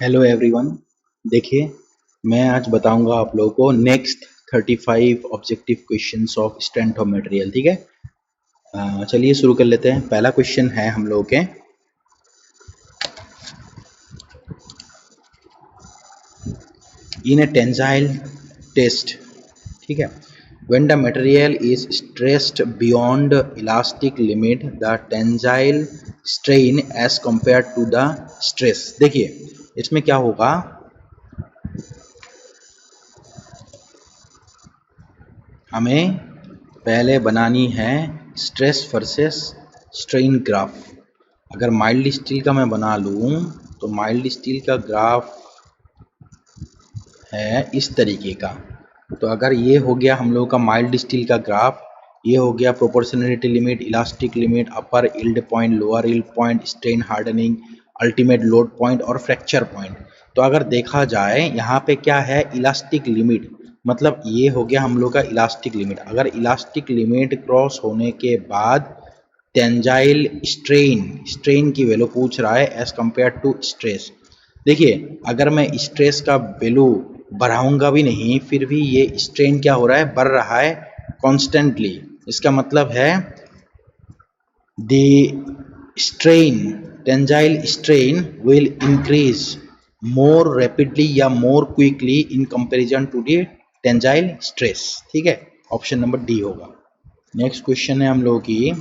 Hello everyone. देखिए, मैं आज बताऊंगा आप लोगों को next 35 objective questions of strength of material. ठीक है, चलिए शुरू कर लेते हैं। पहला क्वेश्चन है हम लोगों के, इन ए टेंसाइल टेस्ट। ठीक है, when the material is stressed beyond elastic limit the tensile strain as compared to the stress। देखिए इसमें क्या होगा, हमें पहले बनानी है स्ट्रेस वर्सेस स्ट्रेन ग्राफ। अगर माइल्ड स्टील का मैं बना लूँ तो माइल्ड स्टील का ग्राफ है इस तरीके का। तो अगर ये हो गया हम लोगों का माइल्ड स्टील का ग्राफ, ये हो गया proportionality limit, elastic limit, upper yield point, lower yield point, strain hardening, ultimate load point और फ्रैक्चर पॉइंट। तो अगर देखा जाए यहाँ पे क्या है, इलास्टिक लिमिट, मतलब ये हो गया हम लोग का इलास्टिक लिमिट। अगर इलास्टिक लिमिट क्रॉस होने के बाद टेंजाइल स्ट्रेन की वैल्यू पूछ रहा है एज कंपेयर टू स्ट्रेस। देखिए अगर मैं स्ट्रेस का वैल्यू बढ़ाऊंगा भी नहीं, फिर भी ये स्ट्रेन क्या हो रहा है, बढ़ रहा है कॉन्स्टेंटली। इसका मतलब है the strain, tensile strain will increase more rapidly या more quickly in comparison to the tensile stress. ठीक है, ऑप्शन नंबर डी होगा। नेक्स्ट क्वेश्चन है हम लोगों की,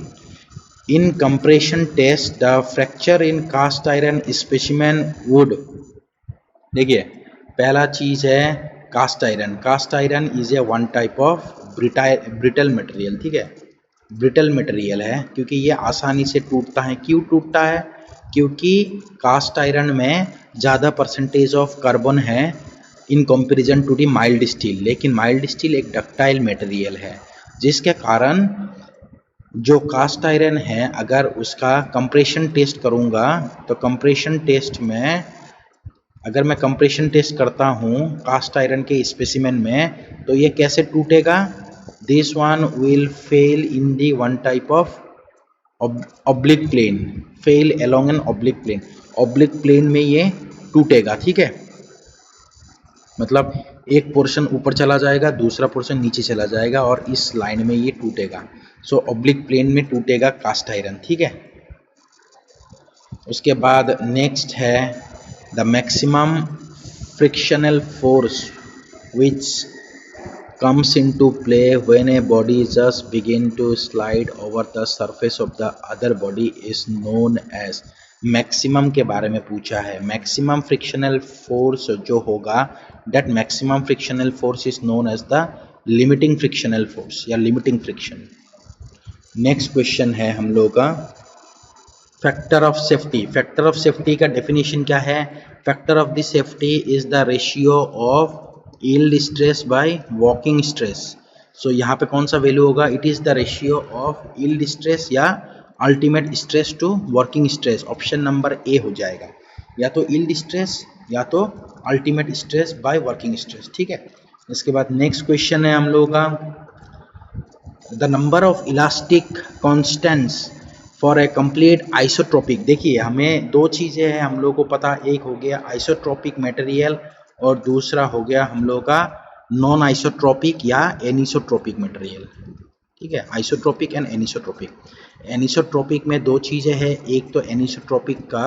in compression test the fracture in cast iron specimen would. देखिए पहला चीज है cast iron. Cast iron is a one type of brittle material. ठीक है, ब्रिटल मटेरियल है क्योंकि ये आसानी से टूटता है। क्यों टूटता है? क्योंकि कास्ट आयरन में ज़्यादा परसेंटेज ऑफ कार्बन है in comparison to the mild steel. लेकिन माइल्ड स्टील एक डक्टाइल मटेरियल है, जिसके कारण जो कास्ट आयरन है अगर उसका कंप्रेशन टेस्ट करूँगा तो कंप्रेशन टेस्ट में अगर मैं कंप्रेशन टेस्ट करता हूँ कास्ट आयरन के स्पेसिमेन में, तो ये कैसे टूटेगा? This one will fail in the one type of oblique plane, fail along an oblique plane. Oblique plane में ये टूटेगा। ठीक है, मतलब एक पोर्शन ऊपर चला जाएगा, दूसरा पोर्शन नीचे चला जाएगा और इस लाइन में ये टूटेगा। सो ऑब्लिक प्लेन में टूटेगा कास्ट आयरन। ठीक है, उसके बाद नेक्स्ट है the maximum frictional force which comes into play when a body just begin to slide over the surface of the other body is known as। Maximum के बारे में पूछा है। मैक्सिमम फ्रिक्शनल फोर्स जो होगा, that maximum frictional force is known as the limiting frictional force या limiting friction। Next question है हम लोग का factor of safety. Factor of safety का डेफिनेशन क्या है? Factor of the safety is the ratio of yield stress by working stress. So यहाँ पे कौन सा वैल्यू होगा? It is the ratio of yield stress या ultimate stress to working stress. Option number A हो जाएगा, या तो यील्ड स्ट्रेस या तो ultimate stress by working stress. ठीक है, इसके बाद नेक्स्ट क्वेश्चन है हम लोगों का, the number of elastic constants for a complete isotropic. देखिए हमें दो चीज़ें हैं हम लोग को पता, एक हो गया आइसोट्रोपिक मटेरियल और दूसरा हो गया हम लोग का नॉन आइसोट्रोपिक या एनिसोट्रोपिक मटेरियल। ठीक है, आइसोट्रोपिक एंड एनिसोट्रोपिक। एनिसोट्रोपिक में दो चीज़ें हैं, एक तो एनिसोट्रोपिक का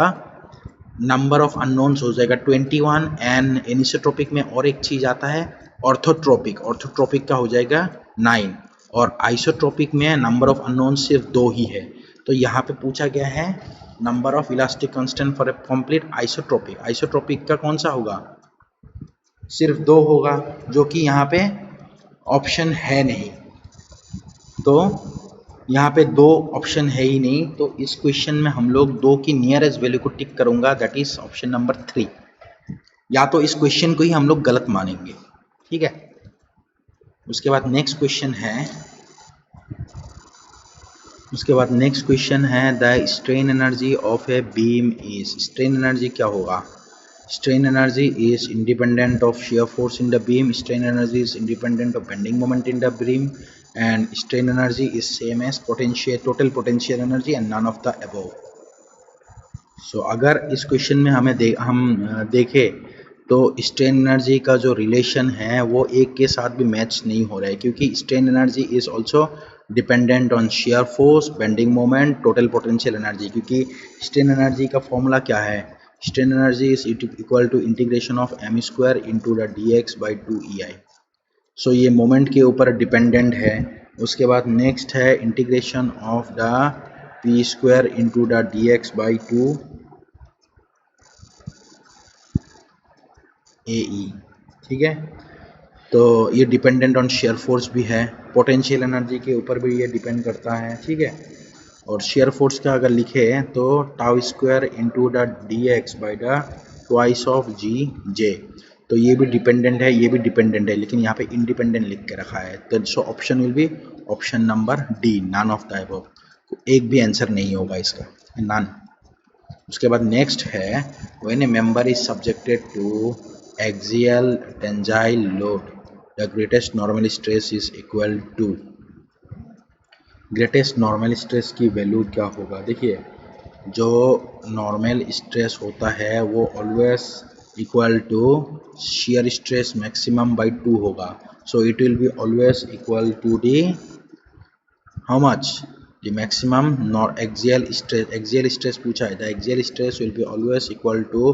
नंबर ऑफ अननोन्स हो जाएगा 21 एंड एनिसोट्रोपिक में और एक चीज़ आता है ऑर्थोट्रोपिक। ऑर्थोट्रोपिक का हो जाएगा 9 और आइसोट्रोपिक में नंबर ऑफ अननोन सिर्फ 2 ही है। तो यहाँ पे पूछा गया है number of elastic constant for a complete isotropic. Isotropic का कौन सा होगा? सिर्फ 2 होगा, जो कि यहाँ पे ऑप्शन है नहीं। तो यहाँ पे 2 ऑप्शन है ही नहीं, तो इस क्वेश्चन में हम लोग 2 की नियरेस्ट वैल्यू को टिक करूंगा, दैट इज ऑप्शन नंबर 3। या तो इस क्वेश्चन को ही हम लोग गलत मानेंगे। ठीक है, उसके बाद नेक्स्ट क्वेश्चन है the strain energy of a beam is. Strain energy क्या होगा? Strain energy is independent of shear force in the beam, strain energy is independent of bending moment in the beam, and strain energy is same as total potential energy and none of the above। सो अगर इस question में हम देखें तो strain energy का जो relation है वो एक के साथ भी मैच नहीं हो रहा है, क्योंकि strain energy is also dependent on shear force, bending moment, total potential energy. क्योंकि स्ट्रेन एनर्जी का फॉर्मूला क्या है? Strain energy is equal to integration of M square into the D X by 2 EI। So ये moment के ऊपर dependent है। उसके बाद नेक्स्ट है integration of the P square into the D X by 2 AE। ठीक है, तो ये डिपेंडेंट ऑन शेयर फोर्स भी है, पोटेंशियल एनर्जी के ऊपर भी ये डिपेंड करता है। ठीक है, और शेयर फोर्स का अगर लिखे तो tau square into the D X by the twice of G J. तो ये भी डिपेंडेंट है, ये भी डिपेंडेंट है, लेकिन यहाँ पे इंडिपेंडेंट लिख के रखा है। तो so option will be option number D, none of the above. एक भी आंसर नहीं होगा इसका, नन। उसके बाद नेक्स्ट है when a member is subjected to axial tensile load the greatest normal stress is equal to. Greatest normal stress की value क्या होगा? देखिए, जो नॉर्मल स्ट्रेस होता है वो always equal to shear stress maximum by 2 होगा। So it will be always equal to the how much? The maximum nor axial stress. Axial stress पूछा है, the axial stress will be always equal to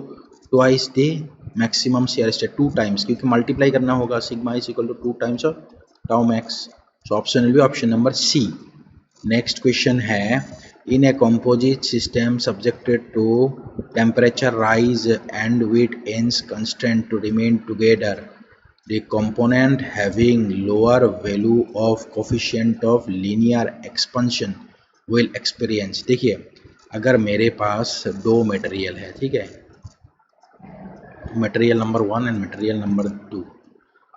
twice the maximum shear stress, 2 times, क्योंकि multiply करना होगा। Sigma is equal to 2 times of tau max. So option will be option number C. Next question है in a composite system subjected to temperature rise and with ends constant to remain together, the component having lower value of coefficient of linear expansion will experience। देखिए, अगर मेरे पास दो material है, ठीक है, material number 1 and material number 2।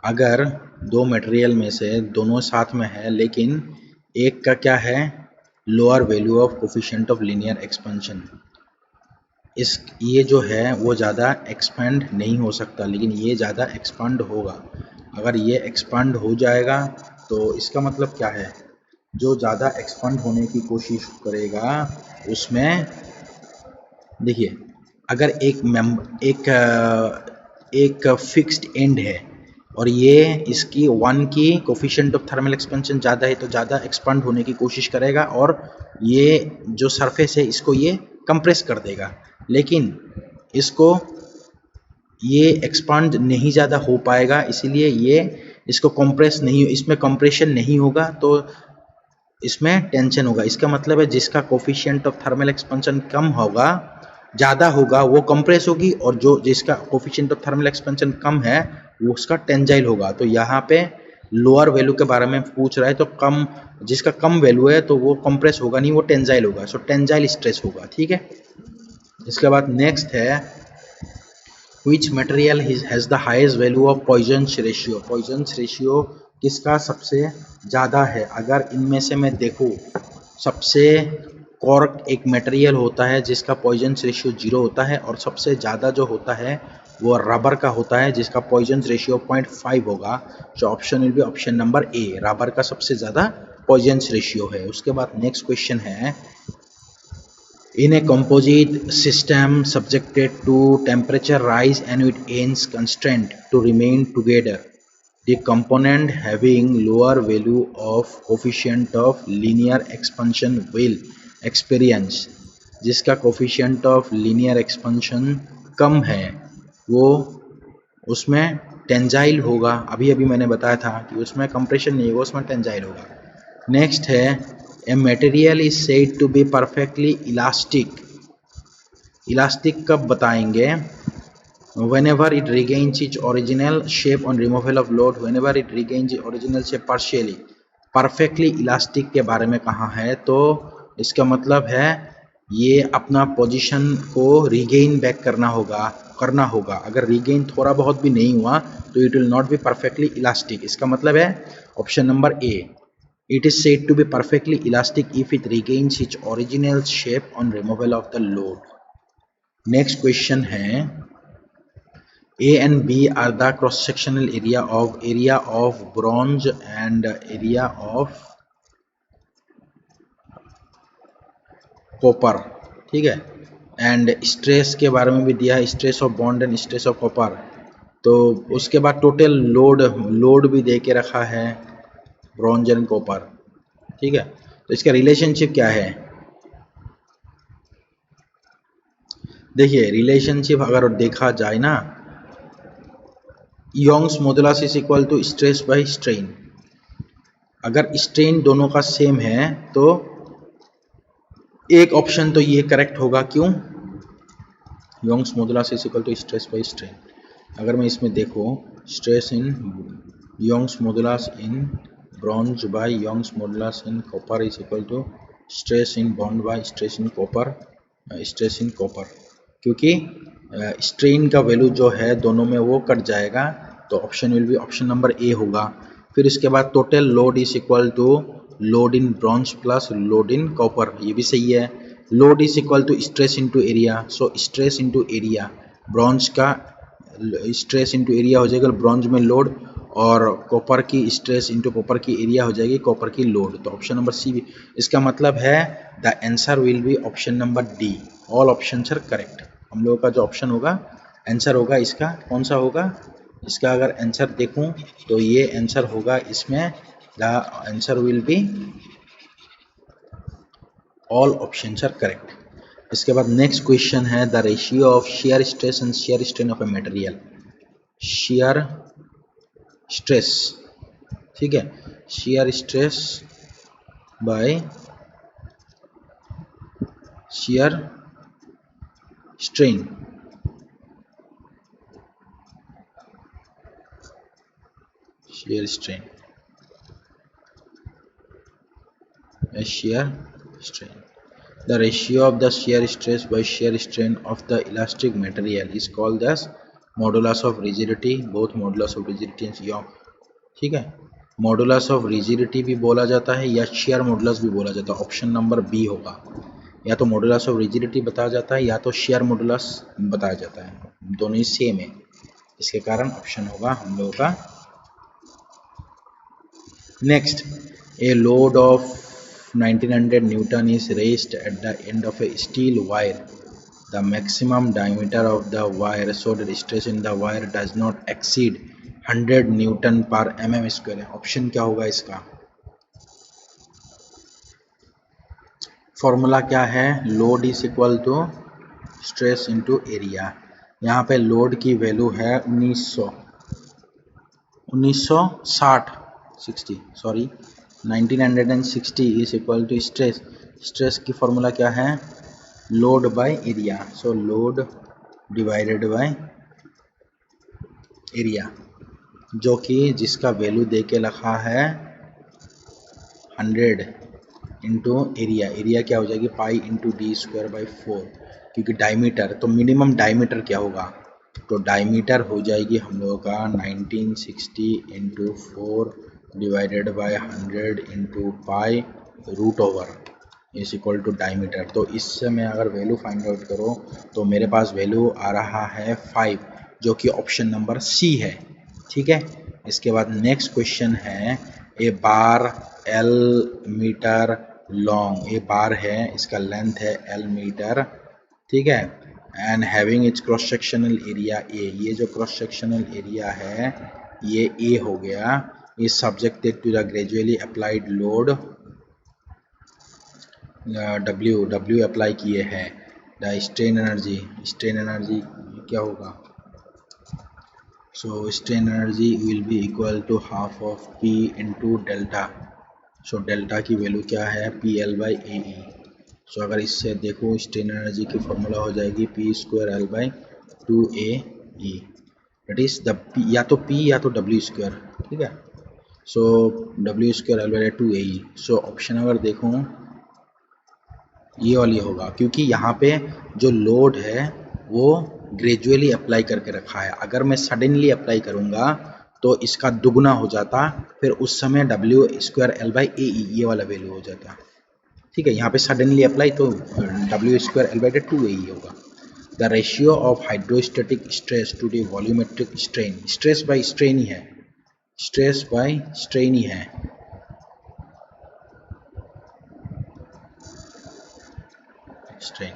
अगर दो material में से दोनों साथ में है, लेकिन एक का क्या है? Lower value of coefficient of linear expansion. ये जो है वो ज़्यादा एक्सपेंड नहीं हो सकता, लेकिन ये ज़्यादा एक्सपांड होगा। अगर ये एक्सपांड हो जाएगा तो इसका मतलब क्या है? जो ज़्यादा एक्सपांड होने की कोशिश करेगा उसमें, देखिए, अगर एक फिक्स्ड एंड है और ये इसकी 1 की कोफिशिएंट ऑफ थर्मल एक्सपेंशन ज़्यादा है, तो ज़्यादा एक्सपांड होने की कोशिश करेगा और ये जो सरफेस है इसको ये कंप्रेस कर देगा। लेकिन इसको ये एक्सपांड नहीं ज़्यादा हो पाएगा, इसीलिए ये इसको कंप्रेस नहीं, इसमें कंप्रेशन नहीं होगा, तो इसमें टेंशन होगा। इसका मतलब है जिसका कोफिशिएंट ऑफ थर्मल एक्सपेंशन कम होगा, ज़्यादा होगा, वो कंप्रेस होगी, और जो जिसका कोफिशिएंट ऑफ थर्मल एक्सपेंशन कम है वो उसका टेंजाइल होगा। तो यहाँ पे लोअर वैल्यू के बारे में पूछ रहा है, तो कम, जिसका कम वैल्यू है तो वो कंप्रेस होगा नहीं, वो टेंजाइल होगा। सो टेंजाइल स्ट्रेस होगा। ठीक है, इसके बाद नेक्स्ट है which material has the highest value of Poisson's ratio। Poisson's ratio किसका सबसे ज़्यादा है? अगर इनमें से मैं देखूँ, सबसे कॉर्क एक मटेरियल होता है जिसका पॉइजन्स रेशियो 0 होता है, और सबसे ज़्यादा जो होता है वो रबर का होता है जिसका पॉइजन्स रेशियो 0.5 होगा। जो option will be option number A, rubber का सबसे ज़्यादा पॉइजन्स रेशियो है। उसके बाद नेक्स्ट क्वेश्चन है in a composite system subjected to temperature rise and with ends constant to remain together, the component having lower value of coefficient of linear expansion will experience। जिसका coefficient of linear expansion कम है वो उसमें tensile होगा। अभी अभी मैंने बताया था कि उसमें कंप्रेशन नहीं होगा, उसमें टेंजाइल होगा। नेक्स्ट है a material is said to be perfectly elastic. Elastic कब बताएंगे? whenever it regains its original shape on removal of load, whenever it regains its original shape partially। Perfectly elastic के बारे में कहा है, तो इसका मतलब है ये अपना पोजीशन को रिगेन बैक करना होगा। अगर रिगेन थोड़ा बहुत भी नहीं हुआ तो it will not be perfectly elastic. इसका मतलब है option number A, it is said to be perfectly elastic if it regains its original shape on removal of the load। next question है A and B are the cross sectional area of bronze and area of copper। ठीक है, and stress के बारे में भी दिया है, stress of bond and stress of copper. तो उसके बाद टोटल लोड भी दे के रखा है ब्रॉन्ज एंड कॉपर, ठीक है। तो इसका रिलेशनशिप क्या है, देखिए रिलेशनशिप अगर देखा जाए ना, Young's modulus is equal to stress by strain. अगर स्ट्रेन दोनों का सेम है तो एक ऑप्शन तो ये करेक्ट होगा, क्यों, Young's modulus is equal to stress by strain. अगर मैं इसमें देखूं, stress in Young's modulus in bronze by Young's modulus in copper is equal to stress in bond by stress in copper, stress in copper, क्योंकि strain का value जो है दोनों में वो कट जाएगा, तो option will be option number A होगा। फिर इसके बाद total load is equal to load in bronze plus load in copper, ये भी सही है। Load is equal to stress into area, so stress into area, bronze का स्ट्रेस इनटू एरिया हो जाएगा ब्रॉन्ज में लोड, और कॉपर की स्ट्रेस इनटू कॉपर की एरिया हो जाएगी कॉपर की लोड। तो ऑप्शन नंबर सी भी, इसका मतलब है the answer will be option number D, all options are correct. हम लोगों का जो ऑप्शन होगा आंसर होगा इसका कौन सा होगा, इसका अगर आंसर देखूं तो ये आंसर होगा इसमें, the answer will be all options are correct. इसके बाद नेक्स्ट क्वेश्चन है the ratio of shear stress and shear strain of a material. Shear stress, ठीक है, shear stress by shear strain, shear strain, a shear strain. The ratio of the shear stress by shear strain of the elastic material is called as modulus of rigidity, both modulus of rigidity and young, ठीक है। Modulus of rigidity भी बोला जाता है या share modulus भी बोला जाता है, ऑप्शन नंबर बी होगा। या तो मॉडुलस ऑफ रिजिडिटी बताया जाता है या तो शेयर मॉडुलस बताया जाता है, दोनों ही सेम है, इसके कारण ऑप्शन होगा हम लोगों का। Next, a load of 1900 Newton is raised at the end of a steel wire. The maximum diameter of the wire so that stress in the wire does not exceed 100 Newton per mm square. Option क्या होगा इसका, formula क्या है, load is equal to stress into area. यहाँ पे load की value है 1960 is equal to stress, stress की फॉर्मूला क्या है, load by area, so load divided by area, जो कि जिसका वैल्यू दे के रखा है 100 इंटू एरिया, एरिया क्या हो जाएगी pi into D square by 4, क्योंकि डायमीटर, तो मिनिमम डायमीटर क्या होगा, तो डायमीटर हो जाएगी हम लोगों का 1960 into 4 divided by 100 into pi root over is equal to diameter. तो इससे मैं अगर वैल्यू फाइंड आउट करूँ तो मेरे पास वैल्यू आ रहा है 5, जो कि ऑप्शन नंबर सी है, ठीक है। इसके बाद नेक्स्ट क्वेश्चन है, ए बार एल मीटर लॉन्ग, ये बार है, इसका लेंथ है एल मीटर, ठीक है, and having its cross sectional area A, ये जो क्रॉस सेक्शनल एरिया है ये ए हो गया, is subjected to the gradually applied load W apply किए हैं, द स्ट्रेन एनर्जी क्या होगा, so strain energy will be equal to half of P into delta, so delta की वैल्यू क्या है P L by A E. So अगर इससे देखो स्ट्रेन एनर्जी की फॉर्मूला हो जाएगी P square L by 2 A E, that is the या तो पी या तो डब्ल्यू स्क्वायर, ठीक है। So W square L by 2 A E, so option अगर देखूँ ये वाली होगा, क्योंकि यहाँ पे जो लोड है वो ग्रेजुअली अप्लाई करके रखा है, अगर मैं सडनली अप्लाई करूँगा तो इसका दुगना हो जाता, फिर उस समय W square L by A E ये वाला वैल्यू हो जाता, ठीक है। यहाँ पे सडनली अप्लाई तो W square L by 2 A E होगा। The ratio of hydrostatic stress to the volumetric strain, stress by strain ही है, स्ट्रेस बाई स्ट्रेन ही है, स्ट्रेन।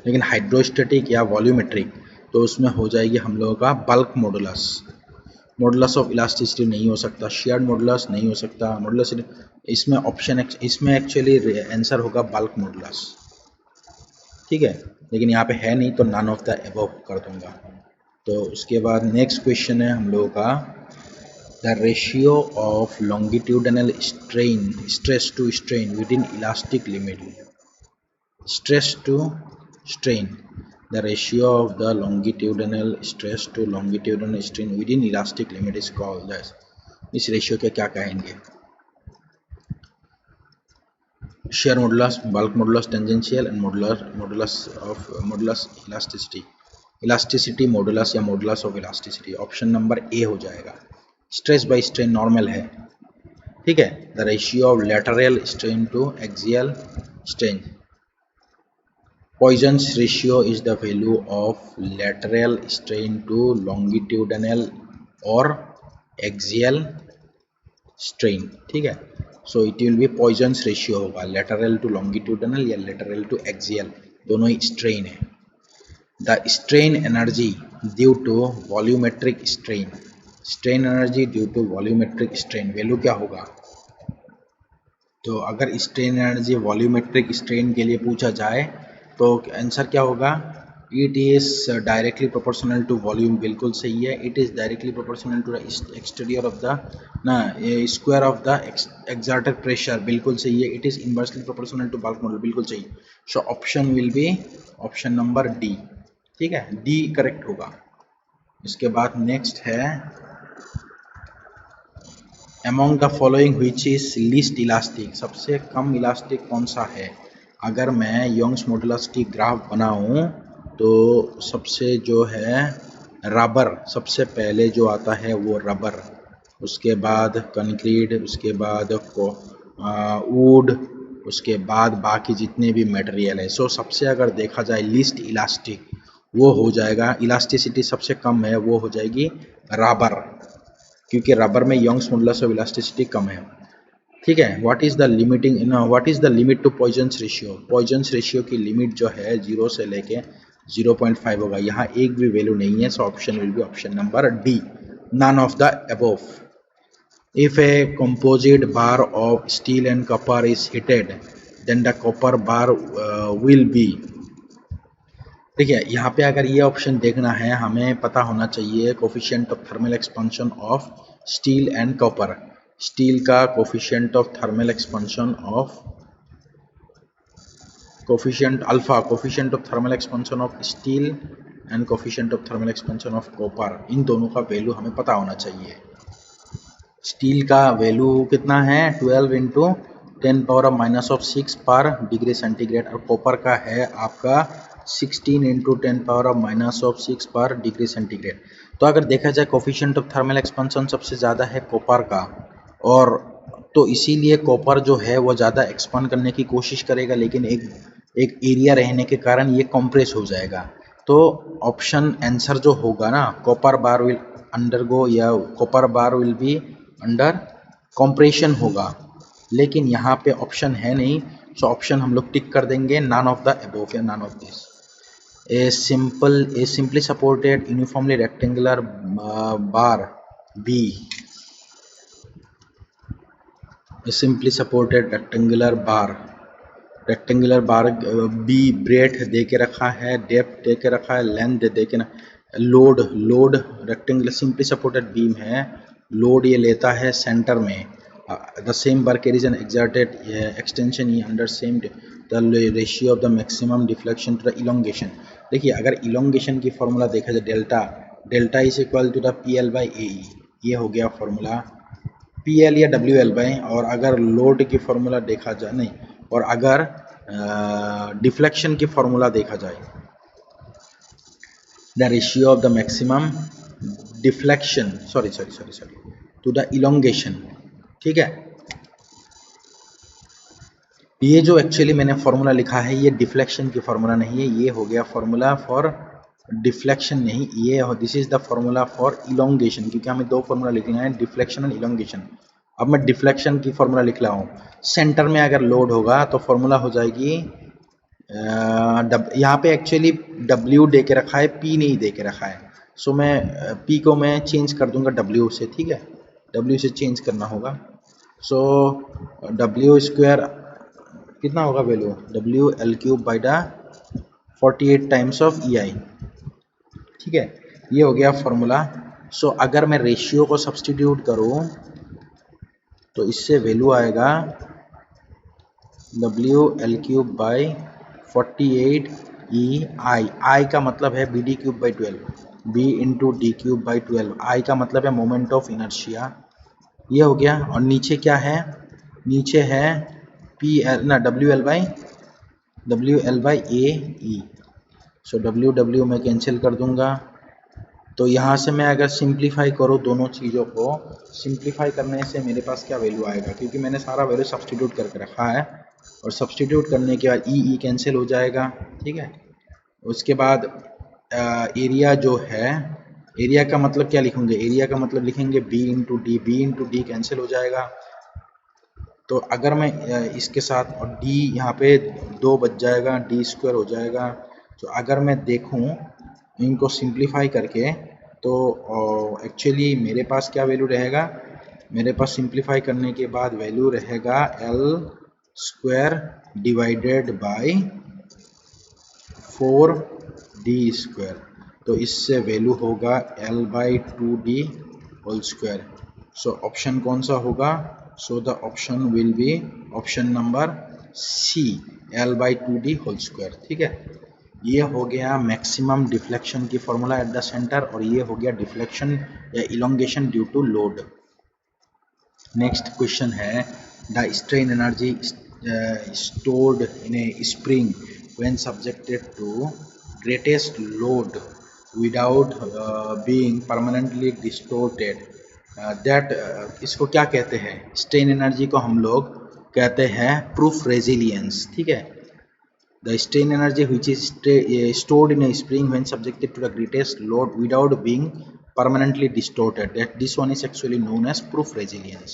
लेकिन हाइड्रोस्टेटिक या वॉल्यूमेट्रिक तो उसमें हो जाएगी हम लोगों का bulk modulus. Modulus of elasticity नहीं हो सकता, शेयर्ड मॉडुलस नहीं हो सकता, मॉडुलस इसमें इसमें एक्चुअली आंसर होगा बल्क मॉडुलस, ठीक है, लेकिन यहाँ पे है नहीं तो नन ऑफ द अबव कर दूंगा। तो उसके बाद नेक्स्ट क्वेश्चन है हम लोगों का the ratio of longitudinal stress to strain with in elastic limit. Stress to strain, the ratio of the longitudinal stress to longitudinal strain within elastic limit is called as। इस ratio के क्या कहेंगे? Shear modulus, bulk modulus, tangential and modulus elasticity. Elasticity modulus या modulus of elasticity, option number A हो जाएगा। Stress by strain normal है, ठीक है। The ratio of lateral strain to axial strain. Poisson's ratio is the value of lateral strain to longitudinal or axial strain, ठीक है। So it will be Poisson's ratio होगा, lateral to longitudinal या lateral to axial, दोनों ही strain है। The strain energy due to volumetric strain, strain energy due to volumetric strain value क्या होगा? तो अगर strain energy volumetric strain के लिए पूछा जाए तो आंसर क्या होगा? It is directly proportional to volume, बिल्कुल सही है। It is directly proportional to the exterior of the square of the exerted pressure, बिल्कुल सही है। It is inversely proportional to bulk model, बिल्कुल सही। So option will be option number D, ठीक है, डी करेक्ट होगा। इसके बाद नेक्स्ट है among the following which is least elastic, सबसे कम इलास्टिक कौन सा है? अगर मैं यंग्स मॉडुलस की ग्राफ बनाऊं तो सबसे जो है रबर, सबसे पहले जो आता है वो रबर, उसके बाद कंक्रीट, उसके बाद वुड, उसके बाद बाकी जितने भी मटेरियल है। सो सबसे अगर देखा जाए लीस्ट इलास्टिक वो हो जाएगा, इलास्टिसिटी सबसे कम है वो हो जाएगी रबर, क्योंकि रबर में यंग्स मॉडुलस ऑफ इलास्टिसिटी कम है, ठीक है। What is the limit to Poisson's ratio? Poisson's ratio की लिमिट जो है 0 से लेके 0.5 होगा, यहाँ एक भी वैल्यू नहीं है। So option will be option number D, none of the above. If a composite bar of steel and copper is heated then the copper bar will be, ठीक है। यहाँ पे अगर ये ऑप्शन देखना है हमें पता होना चाहिए coefficient of thermal expansion of steel and copper. Steel का coefficient of thermal expansion of coefficient alpha, coefficient of thermal expansion of steel and coefficient of thermal expansion of copper, इन दोनों का वैल्यू हमें पता होना चाहिए। स्टील का value कितना है? 12 इंटू 10⁻⁻6 पर डिग्री सेंटीग्रेड, और कॉपर का है आपका 16 इंटू 10⁻⁻6 पर डिग्री सेंटीग्रेड। तो अगर देखा जाए कोफिशिएंट ऑफ थर्मल एक्सपेंशन सबसे ज़्यादा है कॉपर का, और तो इसीलिए कॉपर जो है वो ज़्यादा एक्सपांड करने की कोशिश करेगा, लेकिन एक एरिया रहने के कारण ये कंप्रेस हो जाएगा। तो ऑप्शन आंसर जो होगा ना, कॉपर बार विल अंडरगो या copper bar will be under compression होगा, लेकिन यहाँ पे ऑप्शन है नहीं। सो ऑप्शन हम लोग टिक कर देंगे, नन ऑफ द अबव या none of this. A simply supported uniformly rectangular bar B, a simply supported rectangular bar B breadth दे के रखा है, डेप्थ दे के रखा है, लेंथ दे के ना, load rectangular simply supported beam है, लोड ये लेता है सेंटर में। The same bar carries an exerted extension E under same the ratio of the maximum deflection to the elongation। देखिए अगर इलोंगेशन की फॉर्मूला देखा जाए delta is equal to the PL/AE, ये हो गया फॉर्मूला PL या WL/, और अगर लोड की फॉर्मूला देखा जाए नहीं, और अगर डिफ्लेक्शन की फॉर्मूला देखा जाए the ratio of the maximum deflection sorry to the elongation, ठीक है। ये जो एक्चुअली मैंने फॉर्मूला लिखा है ये डिफ्लेक्शन की फॉर्मूला नहीं है, ये हो गया फॉर्मूला फॉर डिफ्लेक्शन नहीं, ये this is the formula for elongation, क्योंकि हमें दो फॉर्मूला लिखना है, डिफ्लेक्शन और इलोंगेशन। अब मैं डिफ्लेक्शन की फॉर्मूला लिख रहा हूँ, सेंटर में अगर लोड होगा तो फॉर्मूला हो जाएगी यहाँ पे एक्चुअली W दे के रखा है, P नहीं दे के रखा है। सो मैं P को मैं चेंज कर दूंगा W से, ठीक है, W से चेंज करना होगा। सो W स्क्वायर कितना होगा value, W L cube by the 48 times of EI, ठीक है, ये हो गया फॉर्मूला। सो अगर मैं रेशियो को सब्सटीट्यूट करूं तो इससे वैल्यू आएगा W L cube by 48 EI। I का मतलब है BD cube by 12, B into D cube by 12। I का मतलब है मोमेंट ऑफ इनर्शिया, ये हो गया। और नीचे क्या है, नीचे है PL ना WL by AE। So W मैं कैंसिल कर दूंगा। तो यहाँ से मैं अगर सिंप्लीफाई करूँ दोनों चीज़ों को, सिंप्लीफाई करने से मेरे पास क्या वैल्यू आएगा, क्योंकि मैंने सारा वैल्यू सब्सटीट्यूट करके रखा है, और सब्सटीट्यूट करने के बाद ई कैंसिल हो जाएगा, ठीक है। उसके बाद एरिया जो है, एरिया का मतलब क्या लिखेंगे, एरिया का मतलब लिखेंगे B इंटू डी कैंसिल हो जाएगा। तो अगर मैं इसके साथ और D यहाँ पे 2 बच जाएगा, D स्क्वायर हो जाएगा। तो अगर मैं देखूँ इनको सिंप्लीफाई करके तो एक्चुअली मेरे पास क्या वैल्यू रहेगा, मेरे पास सिंप्लीफाई करने के बाद वैल्यू रहेगा L square divided by 4D square. तो इससे वैल्यू होगा L by 2D whole square. So option कौन सा होगा, so the option will be option number C, L by 2D whole square, ठीक है। ये हो गया मैक्सिमम डिफ्लेक्शन की फॉर्मूला एट द सेंटर, और ये हो गया डिफ्लेक्शन या elongation due to load. Next question है the strain energy stored in a spring when subjected to greatest load without being permanently distorted, that इसको क्या कहते हैं, स्ट्रेन एनर्जी को हम लोग कहते हैं प्रूफ रेजिलियंस, ठीक है। The strain energy which is stored in a spring when subjected to the greatest load without being permanently distorted, that this one is actually known as proof resilience.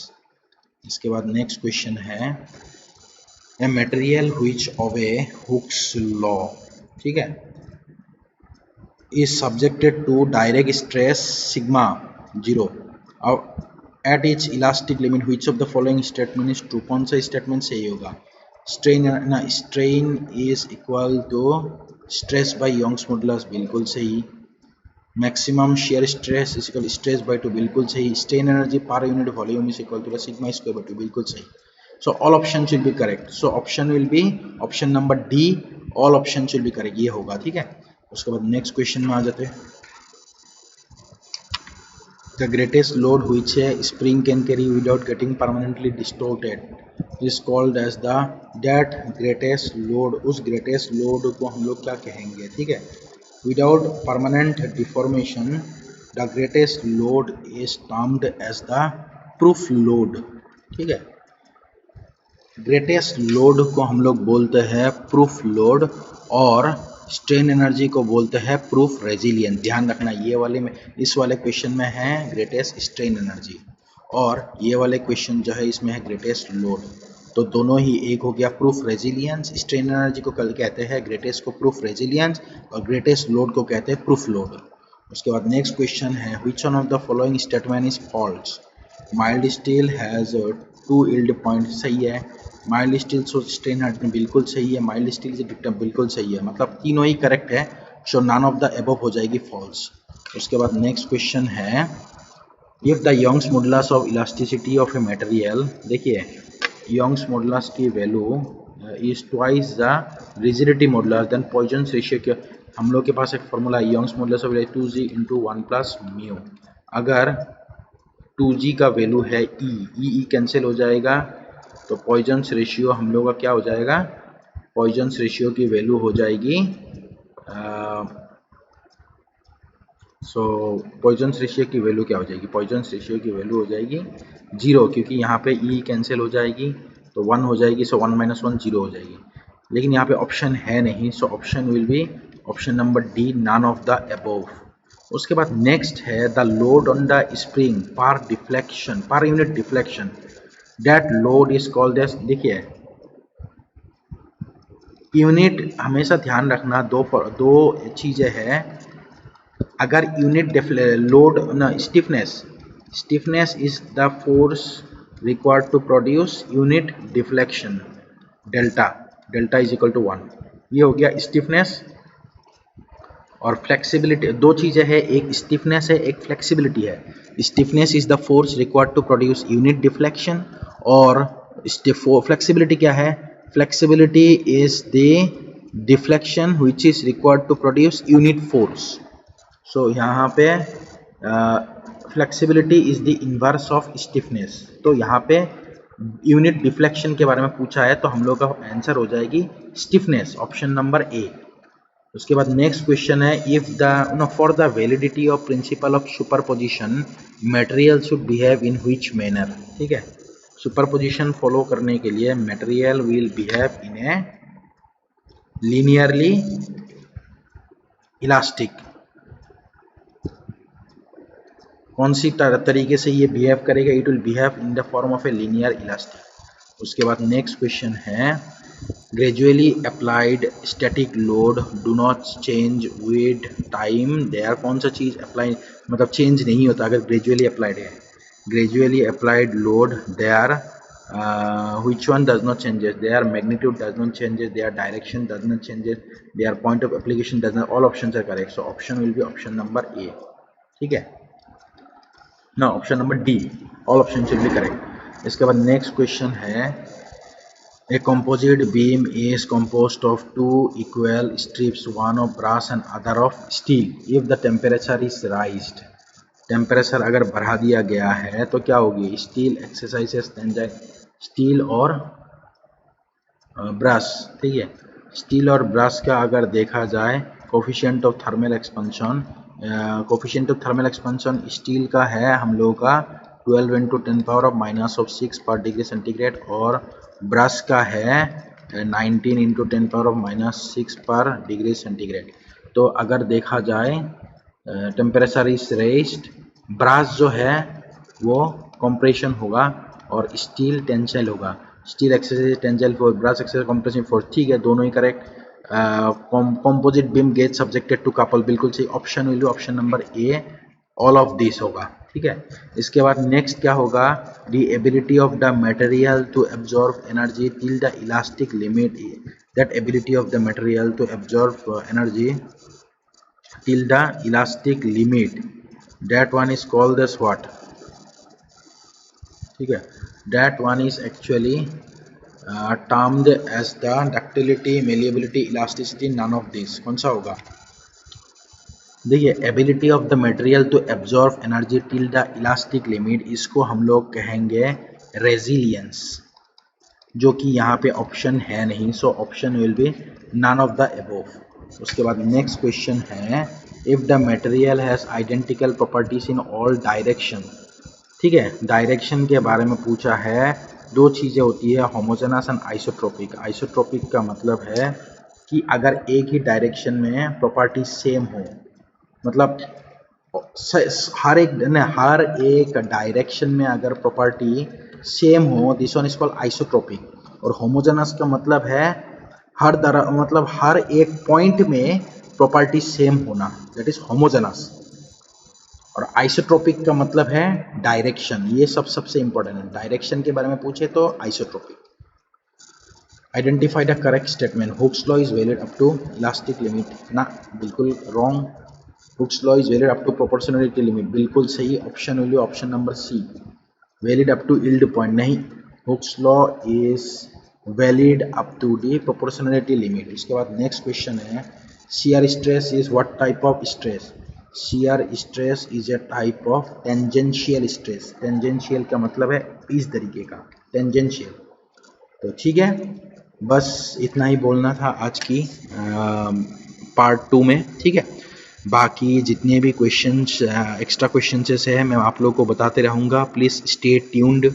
इसके बाद next question है a material which obey Hooke's law, ठीक है, is subjected to direct stress sigma 0 at its elastic limit, which of the following statement is true। कौन सा statement सही होगा, strain is equal to stress by Young's modulus, बिल्कुल सही। Maximum shear stress is equal stress by 2, बिल्कुल सही। Strain energy per unit volume is equal to sigma square by 2, बिल्कुल सही। So all option will be correct. So option will be option number D, all option will be correct, ये होगा, ठीक है। उसके बाद नेक्स्ट क्वेश्चन में आ जाते हैं। The greatest load which a spring can carry without getting permanently distorted is called as the that greatest load। उस greatest load को हम लोग क्या कहेंगे, ठीक है। Without permanent deformation, the greatest load is termed as the proof load, ठीक है। ग्रेटेस्ट लोड को हम लोग बोलते हैं प्रूफ लोड, और स्ट्रेन एनर्जी को बोलते हैं प्रूफ रेजिलियंस। ध्यान रखना, ये वाले में, इस वाले क्वेश्चन में है ग्रेटेस्ट स्ट्रेन एनर्जी, और ये वाले क्वेश्चन जो है इसमें है ग्रेटेस्ट लोड। तो दोनों ही, एक हो गया प्रूफ रेजिलियंस, स्ट्रेन एनर्जी को कल कहते हैं ग्रेटेस्ट को प्रूफ रेजिलियंस, और ग्रेटेस्ट लोड को कहते हैं प्रूफ लोड। उसके बाद नेक्स्ट क्वेश्चन है which one of the following statement is false. Mild steel has 2 yield point, सही है। Mild steel so strain hardening, बिल्कुल सही है। माइल्ड स्टील से डिक्टम, बिल्कुल सही है। मतलब तीनों ही करेक्ट है, so none of the above हो जाएगी फॉल्स। उसके बाद नेक्स्ट क्वेश्चन है if the Young's modulus of elasticity of a material, देखिए यंग्स मॉडुलस की value is twice the rigidity modulus then Poisson's ratio के, हम लोग के पास एक फॉर्मूला है Young's modulus of 2g into 1 plus mu. अगर 2g का वैल्यू है ई कैंसिल हो जाएगा, तो पॉइजन्स रेशियो हम लोग का क्या हो जाएगा, पॉइजन्स रेशियो की वैल्यू हो जाएगी पॉइजन्स रेशियो की वैल्यू क्या हो जाएगी, पॉइजन्स रेशियो की वैल्यू हो जाएगी 0, क्योंकि यहाँ पे ई कैंसिल हो जाएगी तो 1 हो जाएगी, सो 1 माइनस 1 0 हो जाएगी। लेकिन यहाँ पे ऑप्शन है नहीं, so option will be option number D, none of the above. उसके बाद नेक्स्ट है the load on the spring per deflection, per unit deflection, that load is called as, देखिए यूनिट हमेशा ध्यान रखना, दो चीज़ें हैं। अगर यूनिट लोड न stiffness is the force required to produce unit deflection delta is equal to 1। ये हो गया स्टिफनेस। और फ्लेक्सिबिलिटी, दो चीज़ें हैं, एक स्टिफनेस है एक फ्लेक्सिबिलिटी है। Stiffness is the force required to produce unit deflection, और फ्लेक्सिबिलिटी क्या है? Flexibility is the deflection which is required to produce unit force. So यहाँ पे flexibility is the inverse of stiffness. तो यहाँ पे यूनिट डिफ्लेक्शन के बारे में पूछा है, तो हम लोग का आंसर हो जाएगी स्टिफनेस, ऑप्शन नंबर ए। उसके बाद नेक्स्ट क्वेश्चन है, if the for the validity of principle of superposition material should behave in which manner. ठीक है, सुपरपोजिशन फॉलो करने के लिए material will behave in a linearly elastic. कौन सी तरीके से ये बिहेव करेगा? It will behave in the form of a linear elastic. उसके बाद नेक्स्ट क्वेश्चन है, gradually applied static load do not change with time there. कौन सा चीज अप्लाई मतलब चेंज नहीं होता अगर ग्रेजुअली अप्लाइड है? Gradually applied load there which one does not changes? Their magnitude does not changes, their direction does not changes, their point of application does not. All options are correct, so option will be option number A. ठीक है ना, option number D, all option should be correct. इसके बाद next question है, a composite beam is composed of two equal strips, one of brass and other of steel. If the temperature is raised, temperature अगर बढ़ा दिया गया है तो क्या होगी? स्टील एक्सरसाइजेस स्टील और ब्रश। ठीक है, स्टील और ब्रश का अगर देखा जाए coefficient of thermal expansion, coefficient of thermal expansion steel का है हम लोगों का 12 इंटू 10⁻⁻6 पर डिग्री सेंटीग्रेड, और ब्रश का है 19 इंटू 10⁻⁻6 पर डिग्री सेंटीग्रेड। तो अगर देखा जाए टेम्परेचर इज रेज्ड, ब्रश जो है वो कंप्रेशन होगा और स्टील टेंसाइल होगा। Steel exercise tensile force, brass exercise compressive force. ठीक है, दोनों ही correct. Composite beam get subjected to couple, बिल्कुल सही। Option will be option number A, all of this होगा। ठीक है, इसके बाद नेक्स्ट क्या होगा? The ability of the material to absorb energy till the elastic limit, that ability of the material to absorb energy till the elastic limit, that one is called as what? ठीक है, that one is actually termed as the ductility, malleability, elasticity, none of this। कौन सा होगा? देखिए, ability of the material to absorb energy till the elastic limit, इसको हम लोग कहेंगे रेजिलियंस, जो कि यहाँ पे ऑप्शन है नहीं, so option will be none of the above. उसके बाद नेक्स्ट क्वेश्चन है, if the material has identical properties in all direction. ठीक है, डायरेक्शन के बारे में पूछा है। दो चीज़ें होती है, होमोजेनस एंड आइसोट्रोपिक। आइसोट्रोपिक का मतलब है कि अगर एक ही डायरेक्शन में प्रॉपर्टी सेम हो, मतलब हर एक डायरेक्शन में अगर प्रॉपर्टी सेम हो, this one is called isotropic. और होमोजेनस का मतलब है हर एक पॉइंट में प्रॉपर्टी सेम होना, दैट इज होमोजेनस। और आइसोट्रोपिक का मतलब है डायरेक्शन। ये सबसे इंपॉर्टेंट है, डायरेक्शन के बारे में पूछे तो isotropic. Identify the correct statement, Hooke's law is valid up to elastic limit. ना, बिल्कुल wrong. Hooke's law is valid up to proportionality limit, बिल्कुल सही। Option will be option number C, valid up to yield point. नहीं, Hooke's law is valid up to the proportionality limit. उसके बाद next question है, shear stress is what type of stress? shear stress is a type of tangential stress। tangential का मतलब है इस तरीके का, tangential। तो ठीक है, बस इतना ही बोलना था आज की पार्ट 2 में। ठीक है, बाकी जितने भी क्वेश्चंस एक्स्ट्रा क्वेश्चंस है मैं आप लोगों को बताते रहूँगा। Please stay tuned.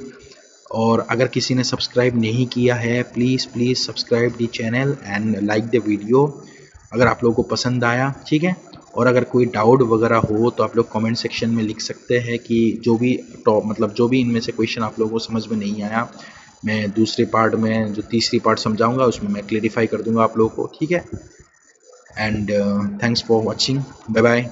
और अगर किसी ने सब्सक्राइब नहीं किया है, please subscribe the channel and like the video अगर आप लोगों को पसंद आया। ठीक है, और अगर कोई डाउट वगैरह हो तो आप लोग कमेंट सेक्शन में लिख सकते हैं कि जो भी इनमें से क्वेश्चन आप लोगों को समझ में नहीं आया, मैं दूसरे पार्ट में जो तीसरी पार्ट समझाऊंगा उसमें मैं क्लेरिफाई कर दूंगा आप लोगों को, ठीक है। And thanks for watching, bye bye.